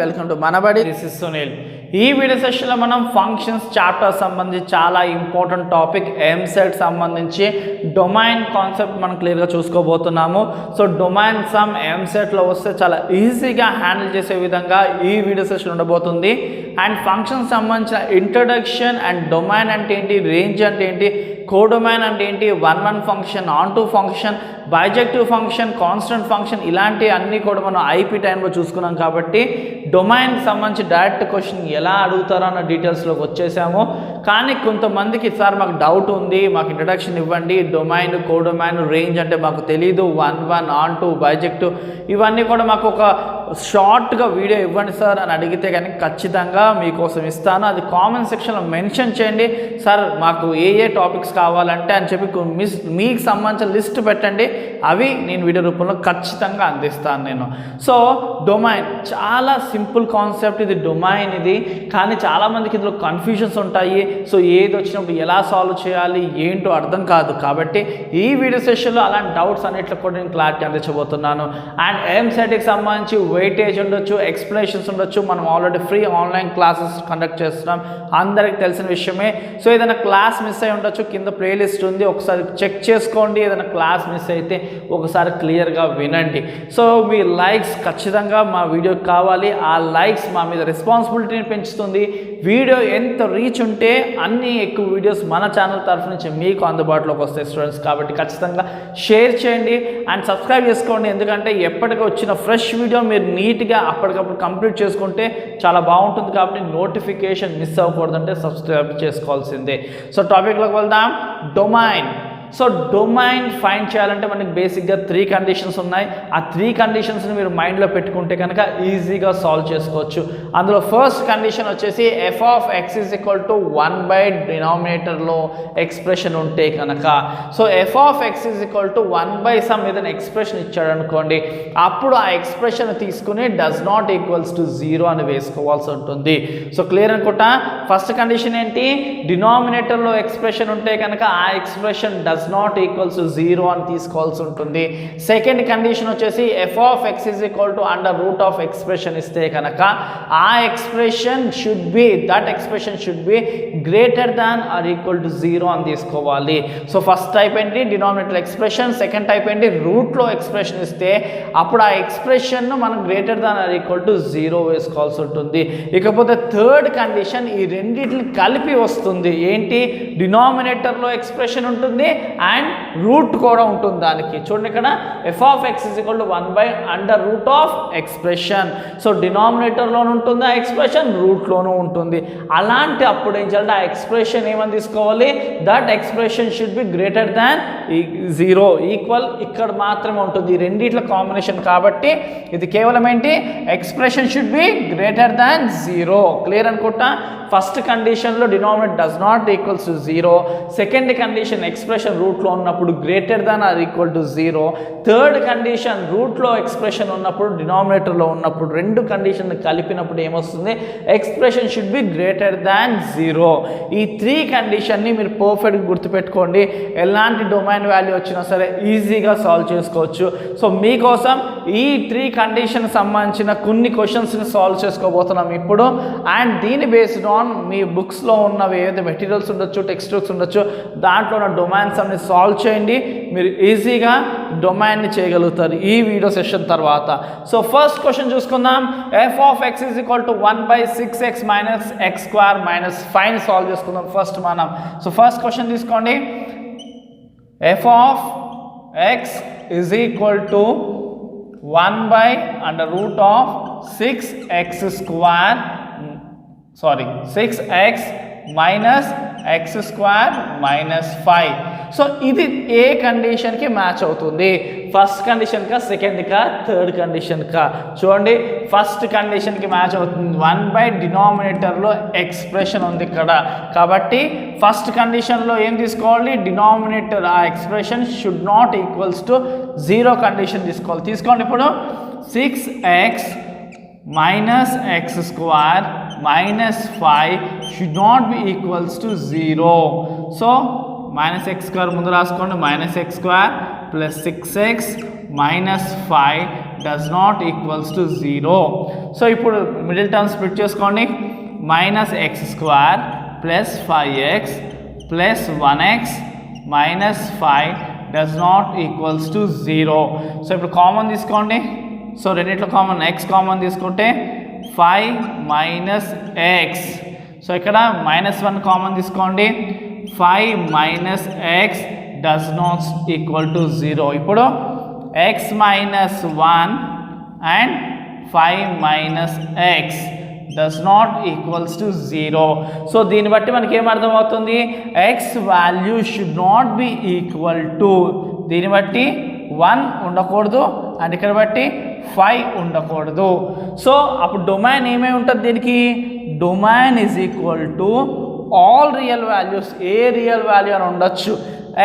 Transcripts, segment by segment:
Welcome to Manabadi. This is Sunil. ఈ video సెషన్లో మనం ఫంక్షన్స్ చాప్టర్ సంబంధించి చాలా ఇంపార్టెంట్ టాపిక్ ఎంసెట్ సంబంధించి డొమైన్ కాన్సెప్ట్ మనం క్లియర్గా చూసుకోబోతున్నాము. సో డొమైన్ సమ్ ఎంసెట్లో వస్తే చాలా ఈజీగా హ్యాండిల్ చేసే విధంగా ఈ వీడియో సెషన్ ఉండబోతుంది. అండ్ ఫంక్షన్ సంబంధించిన ఇంట్రడక్షన్ అండ్ డొమైన్ అంటే ఏంటి, రేంజ్ అంటే ఏంటి, కోడొమైన్ అంటే ఏంటి, 1-1 function, on-to function, bijective function, constant function, ఇలాంటి అన్నీ కూడా మనం ఐపీ టైంలో చూసుకున్నాం. కాబట్టి డొమైన్కి సంబంధించి డైరెక్ట్ క్వశ్చన్ ఎలా అడుగుతారో అన్న డీటెయిల్స్లోకి వచ్చేసాము. కానీ కొంతమందికి సార్ మాకు డౌట్ ఉంది, మాకు ఇంట్రడక్షన్ ఇవ్వండి, డొమైన్, కోడొమైన్, రేంజ్ అంటే మాకు తెలీదు, 1-1, ఆన్-టు, బైజెక్టివ్ ఇవన్నీ కూడా మాకు ఒక షార్ట్గా వీడియో ఇవ్వండి సార్ అని అడిగితే కానీ ఖచ్చితంగా మీకోసం ఇస్తాను. అది కామెంట్ సెక్షన్లో మెన్షన్ చేయండి, సార్ మాకు ఏ టాపిక్స్ కావాలంటే అని చెప్పి మీకు సంబంధించిన లిస్ట్ పెట్టండి, అవి నేను వీడియో రూపంలో ఖచ్చితంగా అందిస్తాను నేను. సో డొమైన్ చాలా సింపుల్ కాన్సెప్ట్ ఇది, డొమైన్ ఇది. కానీ చాలామందికి ఇందులో కన్ఫ్యూజన్స్ ఉంటాయి. సో ఏది వచ్చినప్పుడు ఎలా సాల్వ్ చేయాలి ఏంటో అర్థం కాదు. కాబట్టి ఈ వీడియో సెషన్లో అలాంటి డౌట్స్ అన్నిట్లో కూడా నేను క్లారిటీ అందించబోతున్నాను. అండ్ ఎంసెట్కి సంబంధించి వెయిటేజ్ ఉండొచ్చు, ఎక్స్ప్లెనేషన్స్ ఉండొచ్చు. మనం already free online classes conduct చేస్తున్నాం, అందరికి తెలిసిన విషయమే. సో ఏదైనా క్లాస్ మిస్ అయి ఉండొచ్చు, కింద ప్లేలిస్ట్ ఉంది, ఒకసారి చెక్ చేసుకోండి. ఏదైనా క్లాస్ మిస్ అయితే ఒకసారి క్లియర్గా వినండి. సో మీ లైక్స్ ఖచ్చితంగా మా వీడియోకి కావాలి. ఆ లైక్స్ మా మీద రెస్పాన్సిబిలిటీని పెంచుతుంది. వీడియో ఎంత రీచ్ ఉంటే అన్ని ఎక్కువ వీడియోస్ మన ఛానల్ తరఫు నుంచి మీకు అందుబాటులోకి వస్తాయి స్టూడెంట్స్. కాబట్టి ఖచ్చితంగా షేర్ చేయండి అండ్ సబ్స్క్రైబ్ చేసుకోండి. ఎందుకంటే ఎప్పటికీ వచ్చిన ఫ్రెష్ వీడియో మీరు నీట్గా అప్పటికప్పుడు కంప్లీట్ చేసుకుంటే చాలా బాగుంటుంది. కాబట్టి నోటిఫికేషన్ మిస్ అవ్వకూడదంటే సబ్స్క్రైబ్ చేసుకోవాల్సిందే. సో టాపిక్లోకి వెళ్దాం. డొమైన్. సో డొమైన్ ఫైండ్ చేయాలంటే మనకి బేసిక్గా 3 కండిషన్స్ ఉన్నాయి. ఆ 3 కండిషన్స్ని మీరు మైండ్లో పెట్టుకుంటే కనుక ఈజీగా సాల్వ్ చేసుకోవచ్చు. అందులో ఫస్ట్ కండిషన్ వచ్చేసి F of X is equal to 1 డినామినేటర్లో ఎక్స్ప్రెషన్ ఉంటే కనుక, so F of X is equal to 1/సమ్ ఏదైనా ఎక్స్ప్రెషన్ ఇచ్చాడు అనుకోండి, అప్పుడు ఆ ఎక్స్ప్రెషన్ తీసుకుని డస్ నాట్ ఈక్వల్స్ టు 0 అని వేసుకోవాల్సి ఉంటుంది. సో క్లియర్ అనుకుంటా. ఫస్ట్ కండిషన్ ఏంటి, డినామినేటర్లో ఎక్స్ప్రెషన్ ఉంటే కనుక ఆ expression does not equals to 0 అని తీసుకోవాల్సి ఉంటుంది. సెకండ్ కండిషన్ వచ్చేసి F of X is equal to under root of expression ఇస్తే కనుక ఆ expression should be, that expression should be greater than or equal to 0 అని తీసుకోవాలి. సో ఫస్ట్ టైప్ ఏంటి, డినామినేటర్ ఎక్స్ప్రెషన్. సెకండ్ టైప్ ఏంటి, రూట్లో expression ఇస్తే అప్పుడు ఆ ఎక్స్ప్రెషన్ను మనం greater than or equal to 0 వేసుకోవాల్సి ఉంటుంది. ఇకపోతే థర్డ్ కండిషన్ ఈ రెండింటిని కలిపి వస్తుంది. ఏంటి, డినామినేటర్లో ఎక్స్ప్రెషన్ ఉంటుంది అండ్ రూట్ కూడా ఉంటుంది దానికి. చూడండి ఇక్కడ F of X is equal to 1/√ఆఫ్ ఎక్స్ప్రెషన్. సో డినామినేటర్లోనూ ఉంటుంది ఆ ఎక్స్ప్రెషన్, రూట్లోనూ ఉంటుంది. అలాంటి అప్పుడు ఏం చేయాలంటే ఆ ఎక్స్ప్రెషన్ ఏమని తీసుకోవాలి, that expression should be greater than 0, equal ఇక్కడ మాత్రమే ఉంటుంది. ఈ రెండిట్ల కాంబినేషన్ కాబట్టి ఇది కేవలం ఏంటి, expression should be greater than 0. Clear అనుకుంటా. ఫస్ట్ కండిషన్లో denominator does not equals to 0. Second condition expression రూట్లో ఉన్నప్పుడు greater than or equal to 0. Third condition రూట్లో ఎక్స్ప్రెషన్ ఉన్నప్పుడు, డినామినేటర్లో ఉన్నప్పుడు, రెండు కండిషన్ కలిపినప్పుడు ఏమొస్తుంది, expression should be greater than 0. ఈ 3 కండిషన్ని మీరు పర్ఫెక్ట్గా గుర్తుపెట్టుకోండి. ఎలాంటి డొమైన్ వాల్యూ వచ్చినా సరే ఈజీగా సాల్వ్ చేసుకోవచ్చు. సో మీకోసం ఈ 3 కండిషన్ సంబంధించిన కొన్ని క్వశ్చన్స్ని సాల్వ్ చేసుకోబోతున్నాం ఇప్పుడు. అండ్ దీని బేస్డ్ ఆన్ మీ బుక్స్లో ఉన్నవి ఏదైతే మెటీరియల్స్ ఉండొచ్చు, టెక్స్ట్ బుక్స్ ఉండొచ్చు, దాంట్లో ఉన్న డొమైన్స్ అన్ని సాల్వ్ చేయండి. మీరు ఈజీగా డొమైన్ని చేయగలుగుతారు ఈ వీడియో సెషన్ తర్వాత. సో ఫస్ట్ క్వశ్చన్ చూసుకుందాం. F of X is equal to 1/6x minus X square minus 5 solve చేసుకుందాం ఫస్ట్ మనం. సో ఫస్ట్ క్వశ్చన్ తీసుకోండి. F of X is equal to 1/√6x² 6x minus X square minus 5. So ఇది ఏ కండిషన్కి match అవుతుంది, first కండిషన్కా, సెకండ్కా, third కండిషన్కా? చూడండి, first కండిషన్కి match అవుతుంది. 1 డినామినేటర్లో expression ఉంది ఇక్కడ. కాబట్టి ఫస్ట్ కండిషన్లో ఏం తీసుకోవాలి, డినామినేటర్ ఆ expression should not equals to 0 condition తీసుకోవాలి. తీసుకోండి ఇప్పుడు 6x minus x square minus 5 should not be equals to 0. So minus x square ముందు రాసుకోండి, minus x square plus 6x minus 5 does not equals to 0. So ఇప్పుడు middle term split చేసుకోండి. Minus X square plus 5x plus 1x minus 5 does not equals to 0. So ఇప్పుడు common తీసుకోండి. So రెండిట్లో common X common తీసుకుంటే 5 minus X. So ఇక్కడ -1 common తీసుకోండి. 5 minus X does not equal to 0. ఇప్పుడు x minus 1 and 5 minus X does not equals to 0. So దీన్ని బట్టి మనకి ఏమర్థమవుతుంది, X value should not be equal to, దీన్ని బట్టి 1 ఉండకూడదు అండ్ ఇక్కడ బట్టి 5 ఉండకూడదు. సో అప్పుడు డొమైన్ ఏమై ఉంటుంది, దీనికి domain is equal to all real values, A real value అని ఉండొచ్చు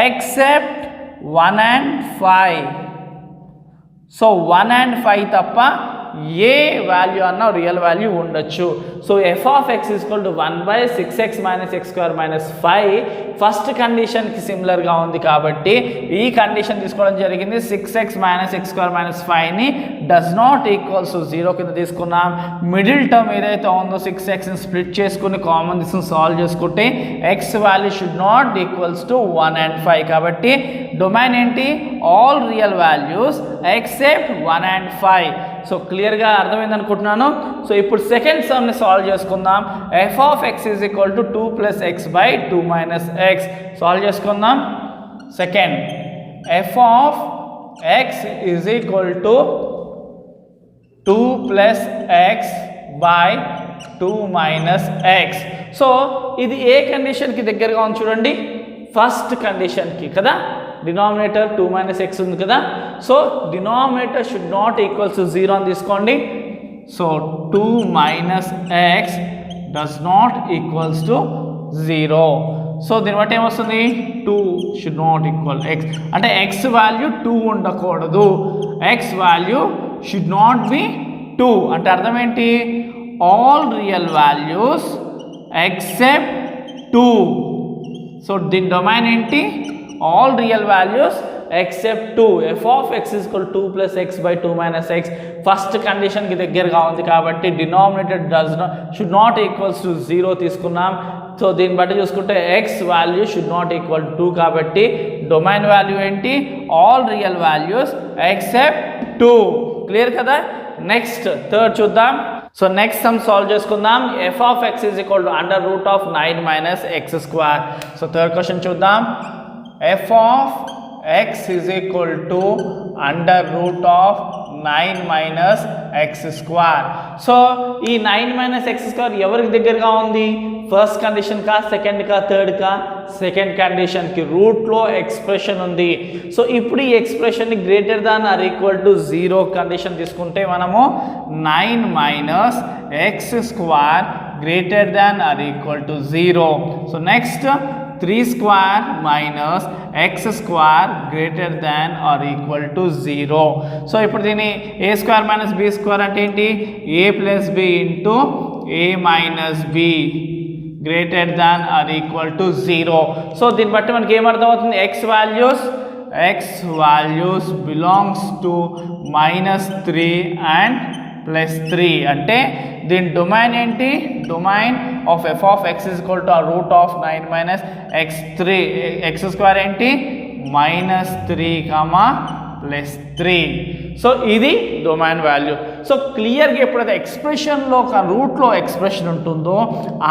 ఎక్సెప్ట్ 1 and 5. సో 1 and 5 తప్ప ఏ వాల్యూ అన్న రియల్ వాల్యూ ఉండొచ్చు. So F of X equal to 1/6x minus X square minus 5 first కండిషన్కి సిమిలర్గా ఉంది కాబట్టి ఈ కండిషన్ తీసుకోవడం జరిగింది. 6x minus X square minus 5ని డస్ నాట్ ఈక్వల్స్ టు 0 కింద తీసుకున్నాం. మిడిల్ టర్మ్ ఏదైతే ఉందో 6xని స్ప్లిట్ చేసుకుని కామన్ తీసుకుని సాల్వ్ చేసుకుంటే X value should not equals to 1 and 5. కాబట్టి డొమైన్ ఏంటి, all real values except 1 and 5. So క్లియర్గా అర్థమైంది అనుకుంటున్నాను. సో ఇప్పుడు సెకండ్ సమ్ని సాల్వ్ చేసుకుందాం. F of X is equal to 2 + x by 2 minus X. Solve చేసుకుందాం. Second F of X is equal to 2 + x by 2 minus X. So ఇది ఏ కండిషన్కి దగ్గరగా ఉంది చూడండి, ఫస్ట్ కండిషన్కి కదా. డినామినేటర్ 2 - x ఉంది కదా. So denominator should not equals to 0 అని తీసుకోండి. So 2 - x does not equals to 0. So దీన్ని బట్టి ఏమొస్తుంది, 2 షుడ్ నాట్ ఈక్వల్ x అంటే x వాల్యూ 2 ఉండకూడదు. x value should not B 2 అంటే అర్థం ఏంటి, all real values except 2. So దీని డొమైన్ ఏంటి, all real values except 2. F of X is equal 2 + x by 2 minus X first కండిషన్కి దగ్గరగా ఉంది కాబట్టి denominator should not equals to 0 తీసుకున్నాం. సో దీన్ని బట్టి చూసుకుంటే X value should not equal 2 కాబట్టి డొమైన్ వాల్యూ ఏంటి, all real values except 2. Clear కదా. నెక్స్ట్ థర్డ్ చూద్దాం. సో నెక్స్ట్ సమ్ సాల్వ్ చేసుకుందాం. F of X is equal to √9 minus X square. So third question చూద్దాం. f of x is equal to √9 minus x square. So ఈ 9 - x square ఎవరికి దగ్గరగా ఉంది, first condition కా, second కా, third కా, second కండిషన్కి. రూట్లో ఎక్స్ప్రెషన్ ఉంది. సో ఇప్పుడు ఈ ఎక్స్ప్రెషన్ని greater than or equal to 0 condition తీసుకుంటే మనము 9 - x square greater than or equal to 0. So next 3² minus x² greater than or equal to 0. So ఇప్పుడు దీన్ని a² - b² అంటే ఏంటి, a + b into a - b greater than or equal to 0. So దీన్ని బట్టి మనకి ఏమర్థమవుతుంది, x values belongs to -3 and +3 అంటే దీని domain ఏంటి, domain of F of X is equal to √9 - x² ఏంటి -3, +3. సో ఇది డొమైన్ వాల్యూ. సో క్లియర్గా ఎప్పుడైతే ఎక్స్ప్రెషన్లో రూట్లో ఎక్స్ప్రెషన్ ఉంటుందో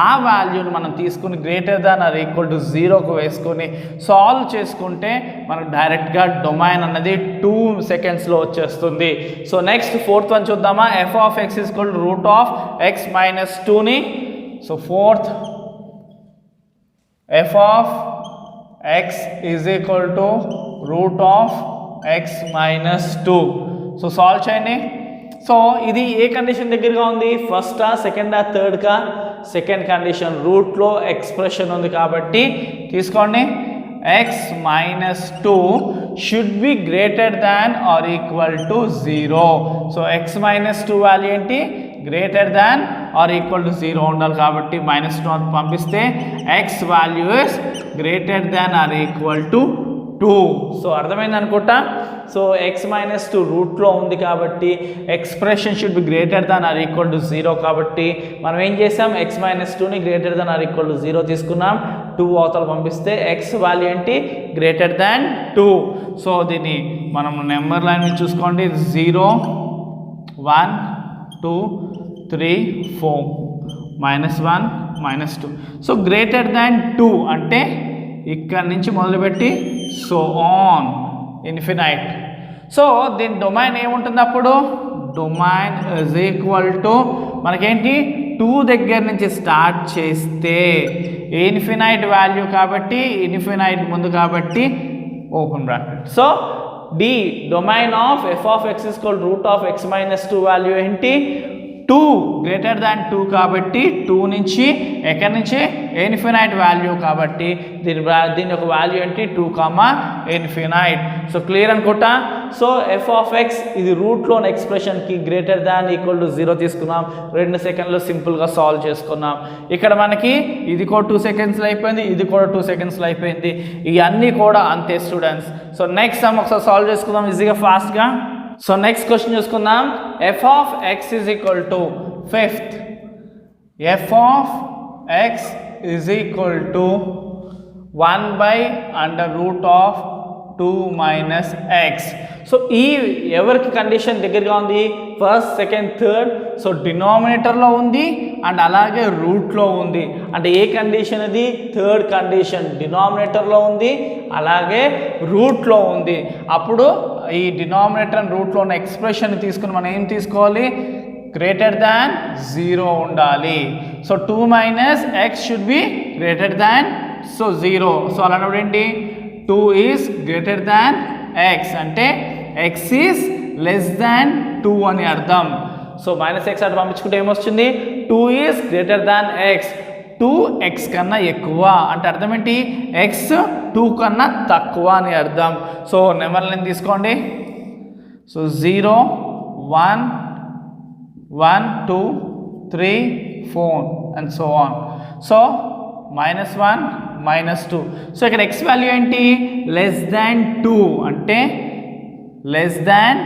ఆ వాల్యూని మనం తీసుకుని greater than or equal to 0కు వేసుకొని సాల్వ్ చేసుకుంటే మనకు డైరెక్ట్గా డొమైన్ అన్నది 2 సెకండ్స్లో వచ్చేస్తుంది. సో నెక్స్ట్ ఫోర్త్ వన్ చూద్దామా. F of X is equal to √x - 2ని. So fourth F of X is equal to √x - 2. So solve చేయండి. సో ఇది ఏ కండిషన్ దగ్గరగా ఉంది, ఫస్టా, సెకండా, థర్డ్కా, సెకండ్ కండిషన్. రూట్లో ఎక్స్ప్రెషన్ ఉంది కాబట్టి తీసుకోండి. x - 2 should be greater than or equal to 0. So x - 2 value ఏంటి, greater than or equal to 0 ఉండాలి కాబట్టి -2 పంపిస్తే x value is greater than or equal to 2. So అర్థమైంది అనుకుంటా. సో ఎక్స్ మైనస్ టూ రూట్లో ఉంది కాబట్టి expression should be greater than or equal to 0 కాబట్టి మనం ఏం చేసాం ఎక్స్ మైనస్ టూని greater than or equal to 0 తీసుకున్నాం. 2 అవతల పంపిస్తే ఎక్స్ వాల్యూ ఏంటి గ్రేటర్ దాన్ 2. సో దీన్ని మనం నెంబర్ లైన్ మీద చూసుకోండి 0 1 2 3 4 -1 -2. సో గ్రేటర్ దాన్ 2 అంటే ఇక్కడ నుంచి మొదలుపెట్టి సో ఆన్ ఇన్ఫినైట్. సో దీని డొమైన్ ఏముంటుంది అప్పుడు డొమైన్ ఇజ్ ఈక్వల్ టు మనకేంటి 2 దగ్గర నుంచి స్టార్ట్ చేస్తే ఇన్ఫినైట్ వాల్యూ కాబట్టి ఇన్ఫినైట్ ముందు కాబట్టి open bracket. So the domain of F of X is equal root of X minus 2 value ఏంటి 2 గ్రేటర్ దాన్ 2 కాబట్టి 2 నుంచి ఎక్కడి నుంచి ఇన్ఫినైట్ వాల్యూ కాబట్టి దీని యొక్క వాల్యూ ఏంటి 2 ఇన్ఫినైట్. సో క్లియర్ అనుకుంటా. సో ఎఫ్ ఆఫ్ ఎక్స్ ఇది రూట్లోని ఎక్స్ప్రెషన్కి గ్రేటర్ దాన్ ఈక్వల్ టు 0 తీసుకున్నాం. 2 సెకండ్లో సింపుల్గా సాల్వ్ చేసుకున్నాం. ఇక్కడ మనకి ఇది కూడా 2 సెకండ్స్లో అయిపోయింది, ఇది కూడా 2 సెకండ్స్లో అయిపోయింది. ఇవన్నీ కూడా అంతే స్టూడెంట్స్. సో నెక్స్ట్ సమ్ ఒకసారి సాల్వ్ చేసుకుందాం ఈజీగా ఫాస్ట్గా. సో నెక్స్ట్ క్వశ్చన్ చూసుకుందాం. F of X is equal to fifth F of X is equal to 1/√2 minus X. So ఈ ఎవరికి కండిషన్ దగ్గరగా ఉంది ఫస్ట్ సెకండ్ థర్డ్. సో డినామినేటర్లో ఉంది అండ్ అలాగే రూట్లో ఉంది. అంటే ఏ కండిషన్ ఇది థర్డ్ కండిషన్ డినామినేటర్లో ఉంది అలాగే రూట్లో ఉంది. అప్పుడు ఈ డినామినేటర్ అండ్ రూట్లో ఉన్న ఎక్స్ప్రెషన్ తీసుకుని మనం ఏం తీసుకోవాలి గ్రేటర్ దాన్ 0 ఉండాలి. So 2 - x should be greater than 0. So అలాంటప్పుడు ఏంటి 2 ఈజ్ గ్రేటర్ దాన్ x అంటే x ఈజ్ లెస్ దాన్ 2 అని అర్థం. సో -x అటు పంపించుకుంటే ఏమొస్తుంది 2 is greater than x 2x కన్నా ఎక్కువ అంటే అర్థం ఏంటి x 2 కన్నా తక్కువ అని అర్థం. సో నెంబర్లను తీసుకోండి. So 0 1 1 2 3 4 and so on. So -1 -2. So ఇక్కడ x వాల్యూ ఏంటి లెస్ దాన్ 2 అంటే లెస్ దాన్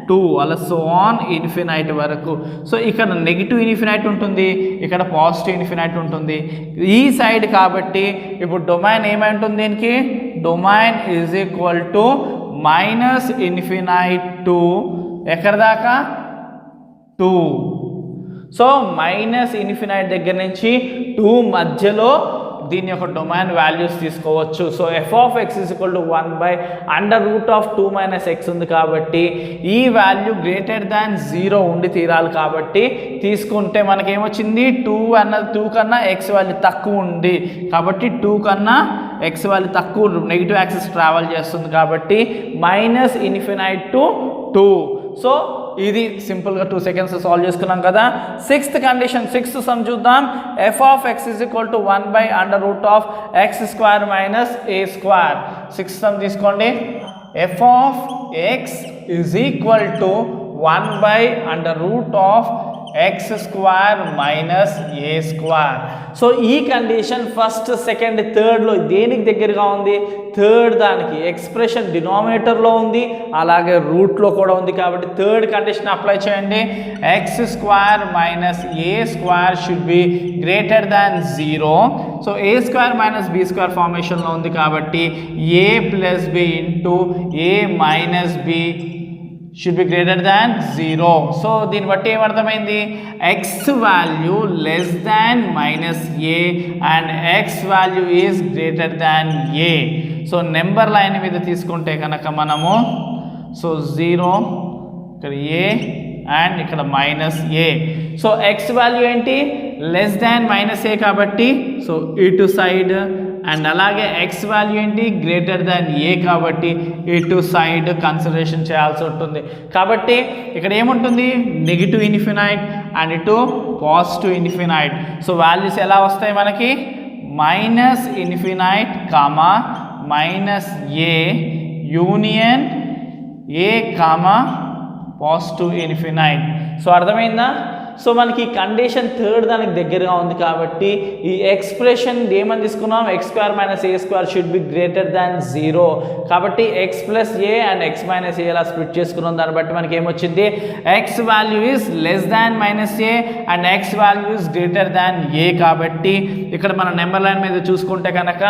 2 అలా సో ఆన్ ఇన్ఫినైట్ వరకు. సో ఇక్కడ నెగిటివ్ ఇన్ఫినైట్ ఉంటుంది, ఇక్కడ పాజిటివ్ ఇన్ఫినైట్ ఉంటుంది ఈ సైడ్ కాబట్టి ఇప్పుడు డొమైన్ ఏమై ఉంటుంది దీనికి domain is equal to -infinite to ఎక్కడ దాకా 2. సో -ఇన్ఫినైట్ దగ్గర నుంచి 2 మధ్యలో దీని యొక్క డొమైన్ వాల్యూస్ తీసుకోవచ్చు. So F of X is equal to 1/√2 - x ఉంది కాబట్టి ఈ వాల్యూ గ్రేటర్ దాన్ 0 ఉండి తీరాలి కాబట్టి తీసుకుంటే మనకేమొచ్చింది 2 కన్నా ఎక్స్ వాల్యూ తక్కువ ఉంది కాబట్టి 2 కన్నా ఎక్స్ వాల్యూ తక్కువ నెగిటివ్ యాక్సిస్ ట్రావెల్ చేస్తుంది కాబట్టి -ఇన్ఫినైట్ టు 2. సో ఇది సింపుల్గా 2 సెకండ్స్ సాల్వ్ చేసుకున్నాం కదా. సిక్స్త్ కండిషన్ సిక్స్త్ సమ్ చూద్దాం. F of X is equal to 1/√x² - a². Sixth sum తీసుకోండి. F of X is equal to 1/√x² - a². So ఈ condition first second థర్డ్లో దేనికి దగ్గరగా ఉంది థర్డ్ దానికి ఎక్స్ప్రెషన్ డినామినేటర్లో ఉంది అలాగే రూట్లో కూడా ఉంది కాబట్టి థర్డ్ కండిషన్ అప్లై చేయండి. x² - a² should be greater than 0. So a² - b² ఫార్మేషన్లో ఉంది కాబట్టి a + b into a - b should be greater than 0. So దీన్ని బట్టి ఏమర్థమైంది x value less than -a and x value is greater than a. So number line మీద తీసుకుంటే కనుక మనము so 0 ఇక్కడ a అండ్ ఇక్కడ -a. సో x వాల్యూ ఏంటి లెస్ దాన్ -a కాబట్టి సో ఇటు సైడ్ అండ్ అలాగే x వాల్యూ ఏంటి గ్రేటర్ దాన్ a కాబట్టి ఇటు సైడ్ కన్సిడరేషన్ చేయాల్సి ఉంటుంది. కాబట్టి ఇక్కడ ఏముంటుంది నెగిటివ్ ఇన్ఫినైట్ అండ్ ఇటు పాజిటివ్ ఇన్ఫినైట్. సో వాల్యూస్ ఎలా వస్తాయి మనకి -infinite comma -a union a comma positive infinite. So అర్థమైందా. సో మనకి కండిషన్ థర్డ్ దానికి దగ్గరగా ఉంది కాబట్టి ఈ ఎక్స్ప్రెషన్ ఏమని తీసుకున్నాం, X square minus A square should be greater than 0. కాబట్టి X plus A and X minus A ఇలా స్ప్లిట్ చేసుకున్నాం. దాన్ని బట్టి మనకి ఏమొచ్చింది, X value is less than minus A and X value is greater than A. కాబట్టి ఇక్కడ మన నెంబర్ లైన్ మీద చూసుకుంటే కనుక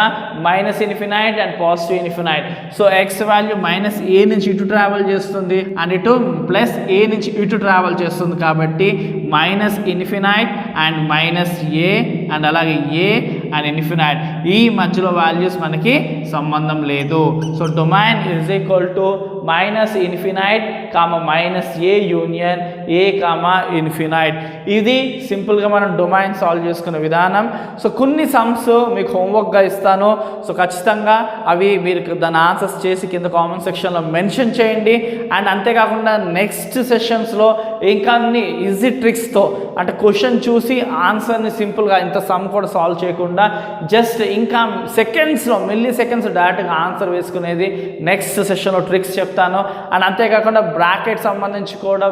minus infinite and positive infinite. So X value minus A నుంచి ఇటు ట్రావెల్ చేస్తుంది అండ్ ఇటు ప్లస్ ఏ నుంచి ఇటు ట్రావెల్ చేస్తుంది. కాబట్టి minus infinite and minus A and అలాగే ఏ అండ్ ఇన్ఫినైట్, ఈ మధ్యలో వాల్యూస్ మనకి సంబంధం లేదు. So domain is equal to minus infinite comma minus A union A comma infinite. ఇది సింపుల్గా మనం డొమైన్ సాల్వ్ చేసుకునే విధానం. సో కొన్ని సమ్స్ మీకు హోంవర్క్గా ఇస్తాను. సో ఖచ్చితంగా అవి మీరు దాని ఆన్సర్స్ చేసి కింద కామెంట్ సెక్షన్లో మెన్షన్ చేయండి. అండ్ అంతేకాకుండా నెక్స్ట్ సెషన్స్లో ఇంకా అన్ని ఈజీ ట్రిక్స్తో, అంటే క్వశ్చన్ చూసి ఆన్సర్ని సింపుల్గా ఇంత సమ్ కూడా సాల్వ్ చేయకుండా జస్ట్ ఇంకా సెకండ్స్లో మిల్లీ సెకండ్స్ డైరెక్ట్గా ఆన్సర్ వేసుకునేది నెక్స్ట్ సెషన్లో ట్రిక్స్ చెప్తాను. అండ్ అంతేకాకుండా బ్రాకెట్ సంబంధించి కూడా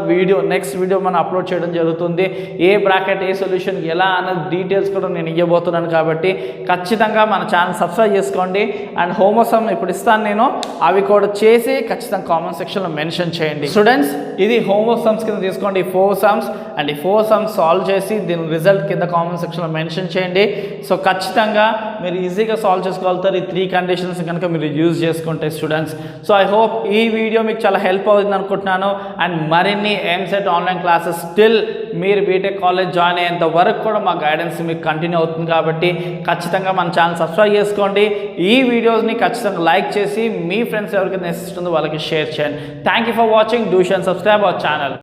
నెక్స్ట్ వీడియో మనం అప్లోడ్ చేయడం జరుగుతుంది. ఏ బ్రాకెట్ ఏ సొల్యూషన్ ఎలా అన్నది డీటెయిల్స్ కూడా నేను ఇవ్వబోతున్నాను. కాబట్టి ఖచ్చితంగా మన ఛానల్ సబ్స్క్రైబ్ చేసుకోండి. అండ్ హోంవర్క్ సమ్ ఇప్పుడు ఇస్తాను నేను, అవి కూడా చేసి ఖచ్చితంగా కామెంట్ సెక్షన్లో మెన్షన్ చేయండి. స్టూడెంట్స్, ఇది హోంవర్క్ సమ్స్ కింద తీసుకోండి, 4 సమ్స్. అండ్ ఈ 4 సమ్స్ సాల్వ్ చేసి దీని రిజల్ట్ కింద కామెంట్ సెక్షన్లో మెన్షన్ చేయండి. సో ఖచ్చితంగా మీరు ఈజీగా సాల్వ్ చేసుకోగలుగుతారు ఈ 3 కండిషన్స్ కనుక మీరు యూజ్ చేసుకుంటే స్టూడెంట్స్. సో ఐ హోప్ ఈ వీడియో మీకు చాలా హెల్ప్ అవుతుంది అనుకుంటున్నాను. అండ్ మరిన్ని ఎంసెట్ ఆన్లైన్ క్లాసెస్ స్టిల్ మీరు బీటెక్ కాలేజ్ జాయిన్ అయ్యేంత వరకు కూడా మా గైడెన్స్ మీకు కంటిన్యూ అవుతుంది. కాబట్టి ఖచ్చితంగా మన ఛానల్ సబ్స్క్రైబ్ చేసుకోండి. ఈ వీడియోస్ని ఖచ్చితంగా లైక్ చేసి మీ ఫ్రెండ్స్ ఎవరికైనా ఇస్తుందో వాళ్ళకి షేర్ చేయండి. Thank you for watching. Do share and subscribe our channel.